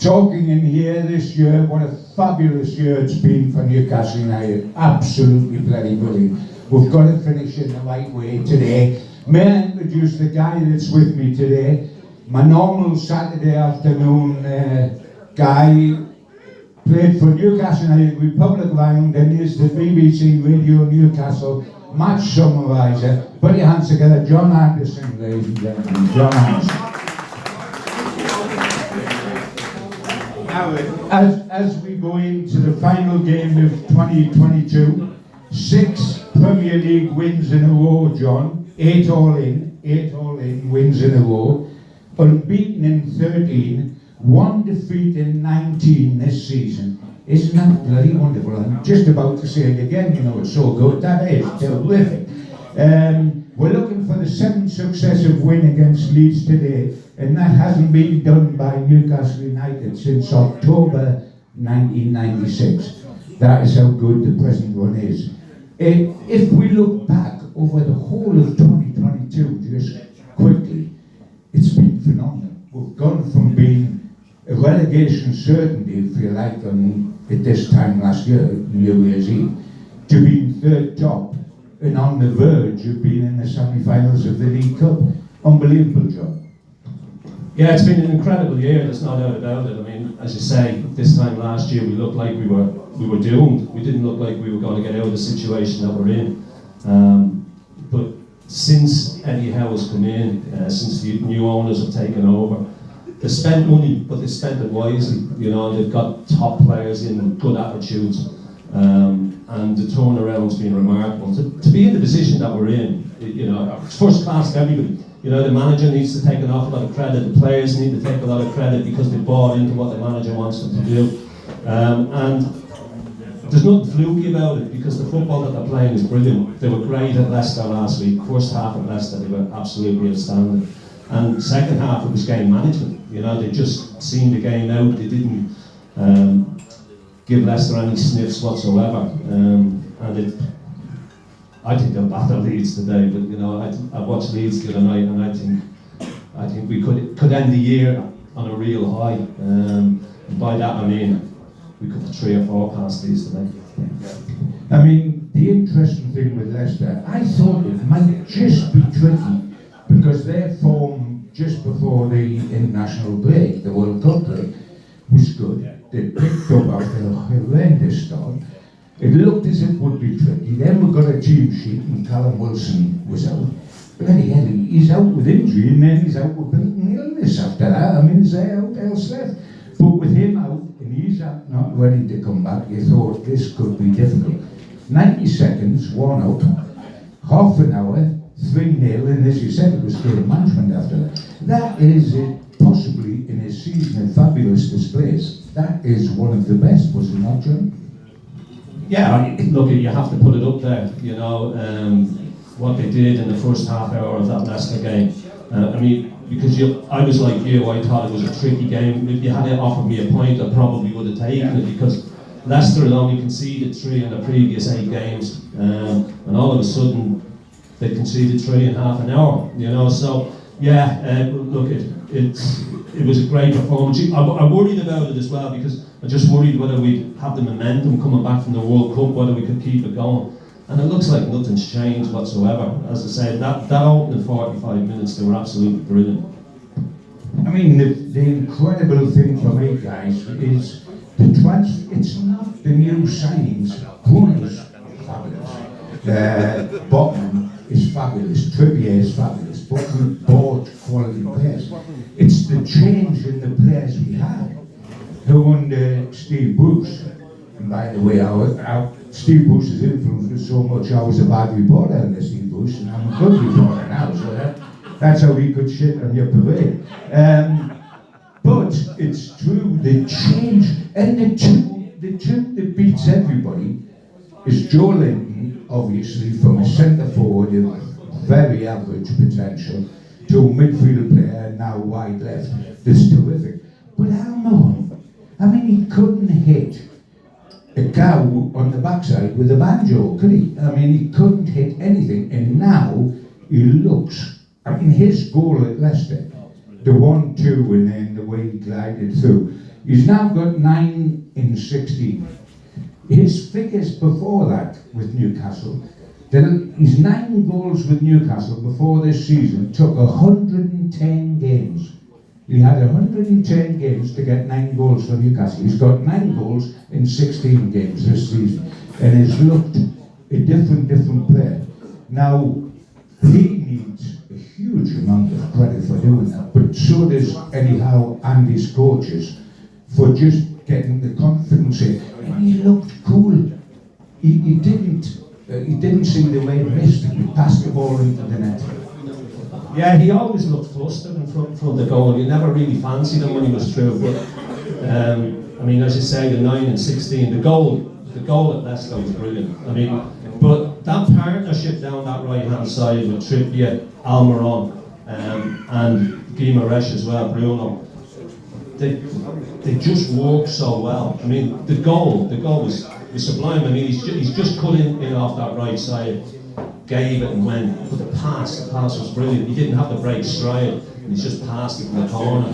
talking in here this year, what a fabulous year it's been for Newcastle United. Absolutely bloody brilliant. We've got to finish in the right way today. May I introduce the guy that's with me today? My normal Saturday afternoon guy, played for Newcastle United, Republic of Ireland, and is the BBC Radio Newcastle match summariser. Put your hands together, John Anderson, ladies and gentlemen. John Anderson. As we go into the final game of 2022, 6 Premier League wins in a row, John. 8 all in wins in a row. Unbeaten in 13, 1 defeat in 19 this season. Isn't that bloody wonderful? I'm just about to say it again, you know, it's so good. That is terrific. We're looking for the 7th successive win against Leeds today, and that hasn't been done by Newcastle United since October 1996. That is how good the present one is. If we look back over the whole of 2022, just quickly, it's been phenomenal. We've gone from being a relegation certainty, if you like, at this time last year, New Year's Eve, to being third top and on the verge of being in the semi-finals of the League Cup. Unbelievable job. Yeah, it's been an incredible year, there's no doubt about it. I mean, as you say, this time last year we looked like we were doomed. We didn't look like we were going to get out of the situation that we're in. But since Eddie Howe's come in, since the new owners have taken over, they spent money, but they spent it wisely. You know, they've got top players in good attitudes, and the turnaround's been remarkable. To be in the position that we're in, you know, it's first class to everybody. You know, the manager needs to take an awful lot of credit. The players need to take a lot of credit because they bought into what the manager wants them to do. And there's nothing fluky about it because the football that they're playing is brilliant. They were great at Leicester last week. First half at Leicester, they were absolutely outstanding. And second half, it was game management. You know, they just seen the game out. They didn't give Leicester any sniffs whatsoever. I think they'll batter Leeds today. But you know, I watched Leeds the other night, and I think we could end the year on a real high. And by that I mean we could have 3 or 4 past these today. I mean, the interesting thing with Leicester, I thought it might just be tricky because their form just before the international break, the World Cup break, was good. They picked up after a horrendous start. It looked as if it would be tricky. Then we got a team sheet and Callum Wilson was out. Bloody hell, he's out with injury and then he's out with built-in illness after that. I mean, is there out else left? But with him out and he's not ready to come back, you thought this could be difficult. 90 seconds, 1 out, half an hour, 3-0, and as you said, it was game management after that. That is possibly in a season of fabulous displays. That is one of the best, was it not, John? Yeah, look, you have to put it up there, you know, what they did in the first half hour of that Leicester game. I mean, because I was like you, I thought it was a tricky game. If you had offered me a point, I probably would have taken it because Leicester had only conceded 3 in the previous 8 games, and all of a sudden they conceded 3 in half an hour, you know, so yeah, look, it was a great performance. I worried about it as well because I just worried whether we'd have the momentum coming back from the World Cup, whether we could keep it going. And it looks like nothing's changed whatsoever. As I said, that opening 45 minutes, they were absolutely brilliant. I mean, the incredible thing for me, guys, is it's not the new signings. Bruno's fabulous. Botman is fabulous. Trippier is fabulous. But we bought quality players. It's the change in the players we have. Who under Steve Bruce, and by the way, our Steve Bruce's influence was so much I was a bad reporter under Steve Bruce, and I'm a good reporter now, so that's how he could shit on your parade. But it's true, the change, and the two that beats everybody is Joe Linton, obviously, from a centre forward of very average potential to a midfield player now wide left. That's terrific. But Almiron, I mean, he couldn't hit a cow on the backside with a banjo, could he? I mean, he couldn't hit anything, and now he looks. I mean, his goal at Leicester, the 1-2 and then the way he glided through, He's now got 9 in 16. His figures before that with Newcastle, his 9 goals with Newcastle before this season took 110 games. He had 110 games to get 9 goals for Newcastle. He's got 9 goals in 16 games this season, and has looked a different player. Now, he needs a huge amount of credit for doing that, but so does anyhow Andy's coaches for just getting the confidence in. And he looked cool. He didn't seem the way he missed. He passed the ball into the net. Yeah, he always looked flustered in front of the goal. You never really fancied him when he was through. But I mean, as you say, the 9 and 16, the goal at Leicester was brilliant. I mean, but that partnership down that right-hand side with Trippier, Almiron, and Guimaraes as well, Bruno, they just work so well. I mean, the goal was sublime. I mean, he's just cut in off that right side, gave it and went. But the pass was brilliant. He didn't have the break stride, and he's just passed it in the corner.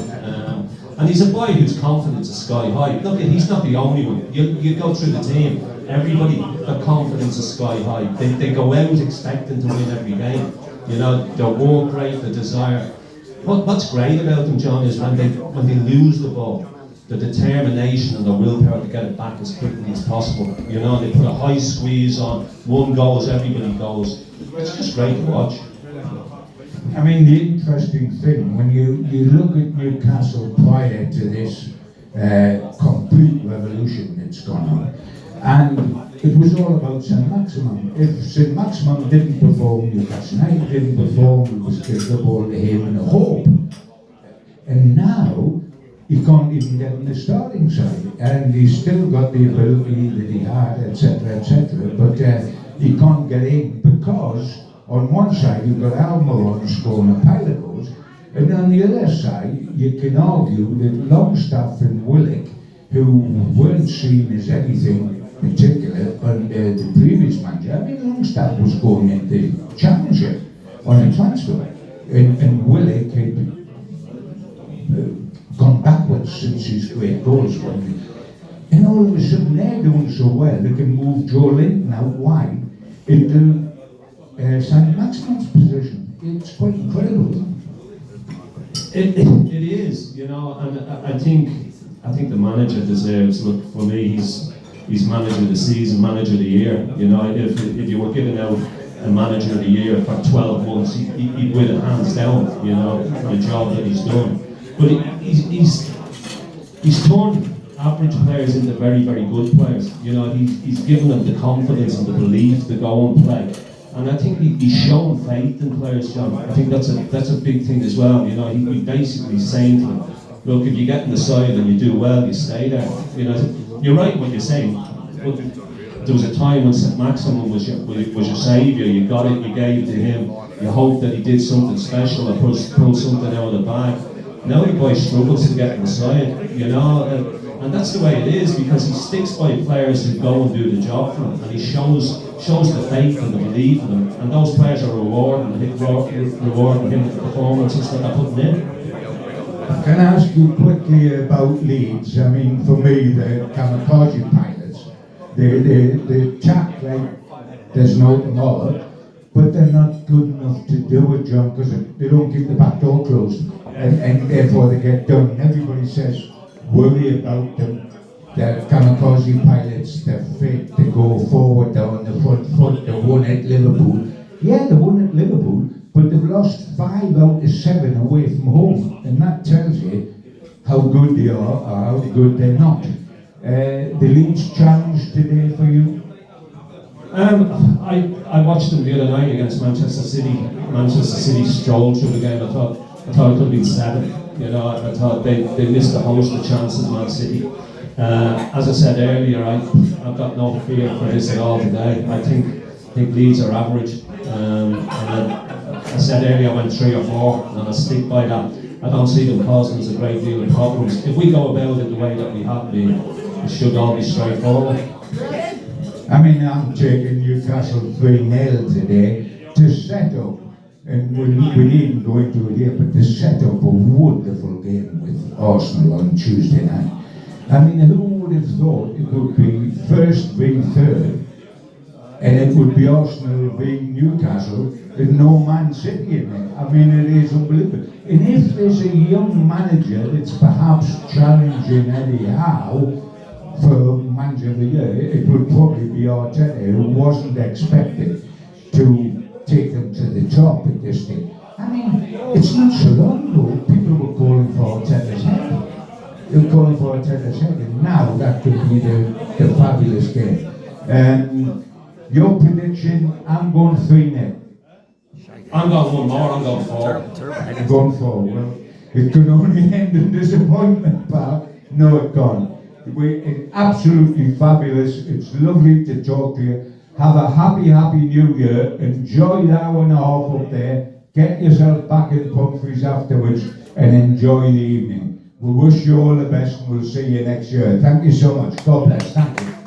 And he's a boy whose confidence is sky high. Look, he's not the only one. You go through the team, everybody, their confidence is sky high. They go out expecting to win every game. You know, they work great, the desire. What's great about them, John, is when they lose the ball, the determination and the willpower to get it back as quickly as possible. You know, they put a high squeeze on, one goes, everybody goes. It's just great to watch. I mean, the interesting thing, when you look at Newcastle prior to this complete revolution that's gone on, and it was all about St. Maximin. If St. Maximin didn't perform, Newcastle United didn't perform, it was kicked the ball to him in a hope. And now, he can't even get in the starting side, and he's still got the ability that he had, etc., but he can't get in because on one side you've got Almiron scoring a pile of goals, and on the other side you can argue that Longstaff and Willock, who weren't seen as anything particular under the previous manager. I mean, Longstaff was going into the championship on a transfer, and Willock had gone backwards since his great goals won. And all of a sudden they're doing so well, they can move Joe Linton out wide into St. Maximin's position. It's quite incredible. It is, you know, and I think the manager deserves, look, for me, he's manager of the season, manager of the year. You know, if you were giving out a manager of the year for 12 months, he'd win it hands down, you know, for the job that he's done. But he's turned average players into very, very good players. You know, he's given them the confidence and the belief to go and play. And I think he's shown faith in players, John. I think that's a big thing as well. You know, he basically saying to them, look, if you get in the side and you do well, you stay there. You know, you're right what you're saying. But there was a time when St. Maximin was your saviour. You got it, you gave it to him. You hoped that he did something special or pulled something out of the bag. Now the boy struggles to get inside, you know, and that's the way it is, because he sticks by players who go and do the job for him, and he shows the faith and the belief in them, and those players are rewarding him with the performances that they're putting in. Can I ask you quickly about Leeds? I mean, for me, the kamikaze pilots, they chat like there's no tomorrow, but they're not good enough to do it, John, because they don't keep the back door closed. And therefore they get done. Everybody says, worry about them. They're kamikaze pilots, they're fit, they go forward, they're on the front foot, they won at Liverpool. Yeah, they won at Liverpool, but they've lost 5 out of 7 away from home. And that tells you how good they are or how good they're not. The Leeds challenge today for you? I watched them the other night against Manchester City. Manchester City strolled through the game. I thought it could have been 7. You know, I thought they missed a host of chances, Man City. As I said earlier, I've got no fear for this at all today. I think Leeds are average. And I said earlier I went 3 or 4, and I stick by that. I don't see them causing us a great deal of problems. If we go about it the way that we have been, it should all be straightforward. I mean, I'm taking Newcastle 3-0 today to set up, and we needn't go into it here, but to set up a wonderful game with Arsenal on Tuesday night. I mean, who would have thought it would be first v third, and it would be Arsenal v Newcastle with no Man City in it? I mean, it is unbelievable. And if there's a young manager that's perhaps challenging Eddie Howe for Manager of the Year, it would probably be Arteta, who wasn't expected to take them to the top at this stage. I mean, it's not so long ago, people were calling for Arteta's head. They were calling for Arteta's head, and now that could be the fabulous game. Your prediction, I'm going 3-0. I'm going one more, I'm going 4. I'm going 4. Well, it could only end in disappointment, pal. No, it can't. It's absolutely fabulous. It's lovely to talk to you. Have a happy New Year. Enjoy the hour and a half up there. Get yourself back in Pumphrey's afterwards and enjoy the evening. We wish you all the best and we'll see you next year. Thank you so much. God bless. Thank you.